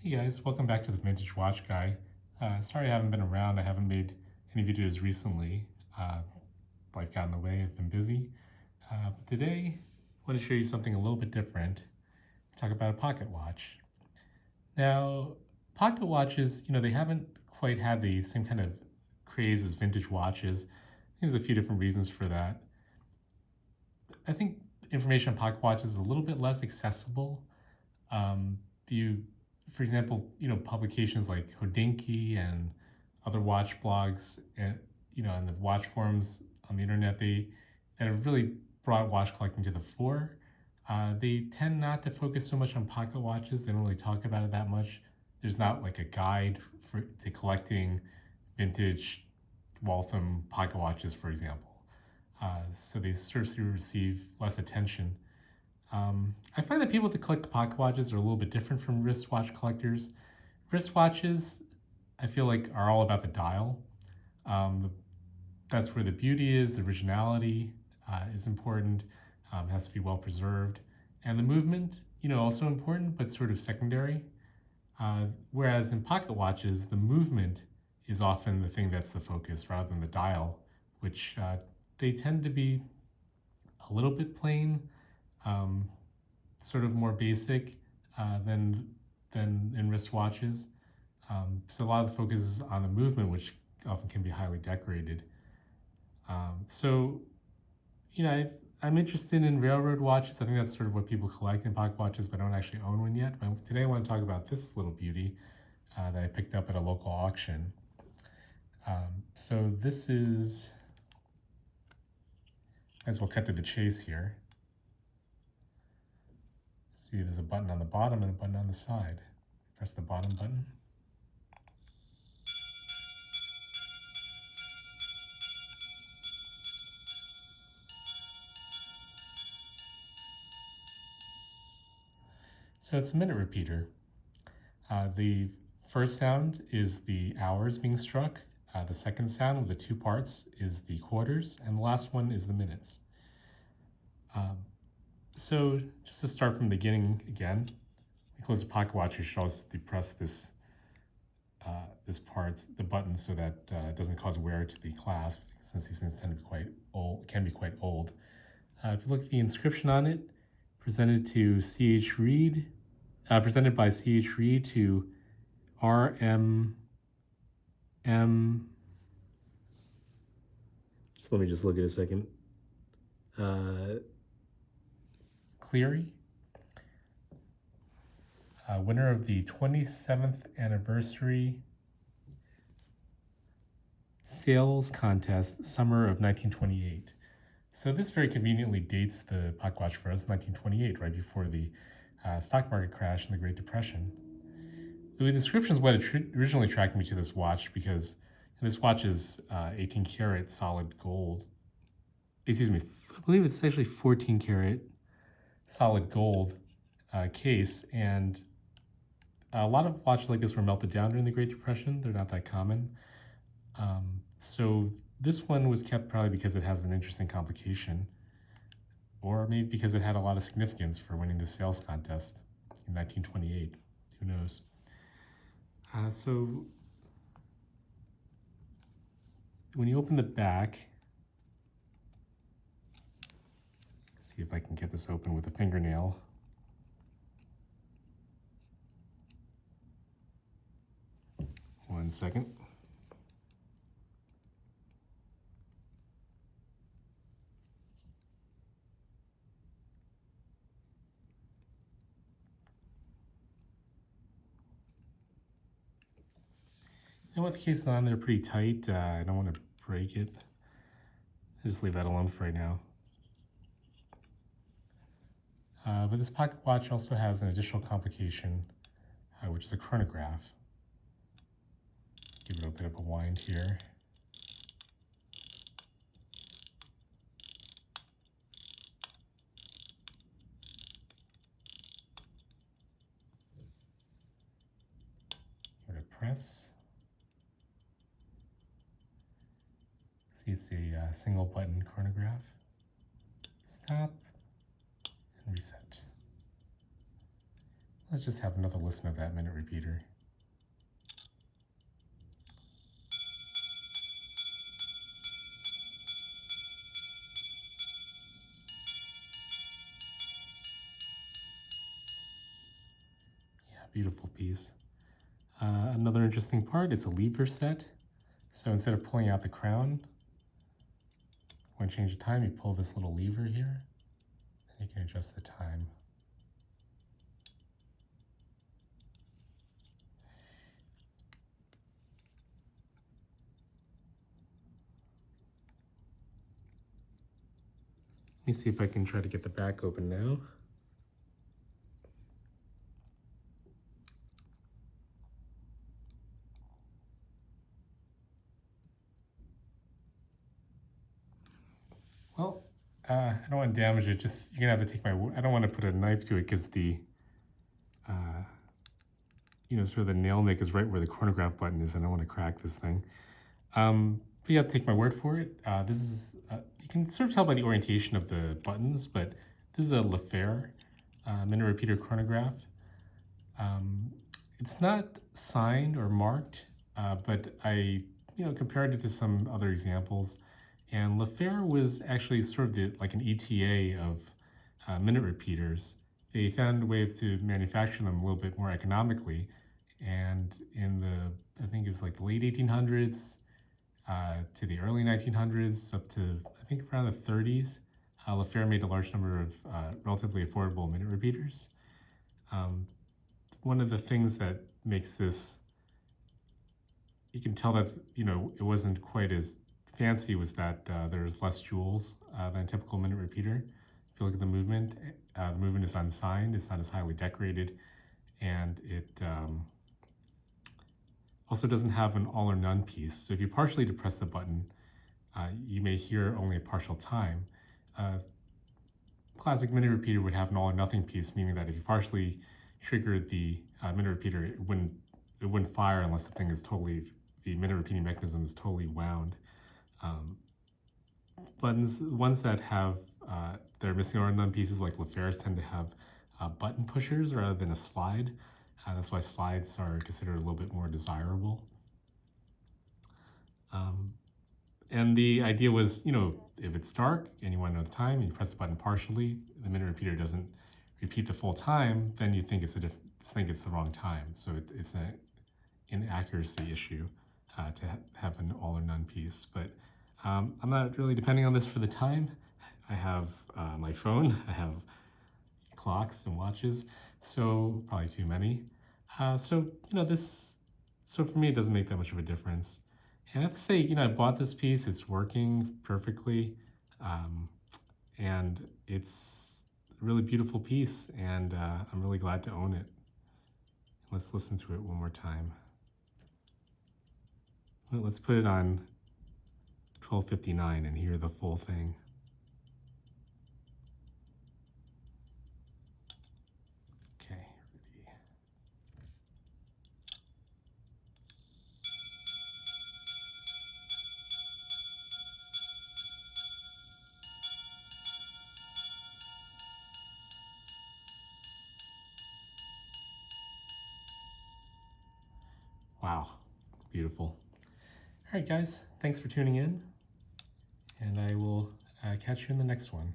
Hey guys, welcome back to the Vintage Watch Guy. Sorry I haven't been around. I haven't made any videos recently. Life got in the way. I've been busy. But today, I want to show you something a little bit different. Talk about a pocket watch. Now, pocket watches, they haven't quite had the same kind of craze as vintage watches. I think there's a few different reasons for that. I think information on pocket watches is a little bit less accessible. For example, publications like Hodinkee and other watch blogs, and and the watch forums on the internet, that have really brought watch collecting to the fore. They tend not to focus so much on pocket watches. They don't really talk about it that much. There's not like a guide to collecting vintage Waltham pocket watches, for example. So they sort of receive less attention. I find that people that collect pocket watches are a little bit different from wristwatch collectors. Wristwatches, I feel like, are all about the dial. That's where the beauty is, the originality is important, it has to be well preserved. And the movement, also important, but sort of secondary. Whereas in pocket watches, the movement is often the thing that's the focus rather than the dial, which they tend to be a little bit plain, sort of more basic than in wristwatches. So a lot of the focus is on the movement, which often can be highly decorated. So, I'm interested in railroad watches. I think that's sort of what people collect in pocket watches, but I don't actually own one yet. But today I want to talk about this little beauty that I picked up at a local auction. So this is, might as well cut to the chase here. See, there's a button on the bottom and a button on the side. Press the bottom button. So it's a minute repeater. The first sound is the hours being struck. The second sound with the two parts is the quarters, and the last one is the minutes. So just to start from the beginning again, we close the pocket watch. You should also depress this part, the button, so that it doesn't cause wear to the clasp, since these things tend to be quite old, can be quite old. If you look at the inscription on it, presented by C.H. Reed to R.M. Just let me just look at a second. Cleary, winner of the 27th anniversary sales contest, summer of 1928. So this very conveniently dates the pocket watch for us, 1928, right before the stock market crash and the Great Depression. The description is what originally attracted me to this watch, because this watch is 18 karat solid gold. Excuse me, I believe it's actually 14 karat solid gold case, and a lot of watches like this were melted down during the Great Depression. They're not that common. So this one was kept probably because it has an interesting complication, or maybe because it had a lot of significance for winning the sales contest in 1928. Who knows? So when you open the back, see if I can get this open with a fingernail. One second. And with the cases on, they're pretty tight. I don't want to break it. I'll just leave that alone for right now. But this pocket watch also has an additional complication, which is a chronograph. Give it a bit of a wind here. Give it a press. See, it's a single button chronograph. Stop and reset. Let's just have another listen of that minute repeater. Yeah, beautiful piece. Another interesting part, it's a lever set. So instead of pulling out the crown, when you change the time, you pull this little lever here, and you can adjust the time. Let me see if I can try to get the back open now. Well, I don't want to damage it. Just you're gonna have to take my. I don't want to put a knife to it because the, sort of the nail nick is right where the chronograph button is, and I don't want to crack this thing. But you have to take my word for it. This is you can sort of tell by the orientation of the buttons, but this is a Phare minute repeater chronograph. It's not signed or marked, but I compared it to some other examples. And Phare was actually sort of like an ETA of minute repeaters. They found a way to manufacture them a little bit more economically. And in I think it was like the late 1800s to the early 1900s, up to I think around the 30s, Phare made a large number of relatively affordable minute repeaters. One of the things that makes this, you can tell that it wasn't quite as fancy, was that there's less jewels than a typical minute repeater. If you look at the movement is unsigned, it's not as highly decorated, and it also doesn't have an all or none piece. So if you partially depress the button, you may hear only a partial time. Classic minute repeater would have an all or nothing piece, meaning that if you partially triggered the minute repeater, it wouldn't fire unless the minute repeating mechanism is totally wound. Ones that have they're missing all or none pieces, like Phares, tend to have button pushers rather than a slide. That's why slides are considered a little bit more desirable. And the idea was, if it's dark and you want to know the time, and you press the button partially, the minute repeater doesn't repeat the full time, then you think it's the wrong time. So it's an inaccuracy issue to have an all or none piece. But I'm not really depending on this for the time. I have my phone, I have clocks and watches, so probably too many. So for me, it doesn't make that much of a difference. And I have to say, I bought this piece, it's working perfectly, and it's a really beautiful piece, and I'm really glad to own it. Let's listen to it one more time. Let's put it on 12:59 and hear the full thing. Okay, ready. Wow, beautiful. All right, guys, thanks for tuning in, and I will catch you in the next one.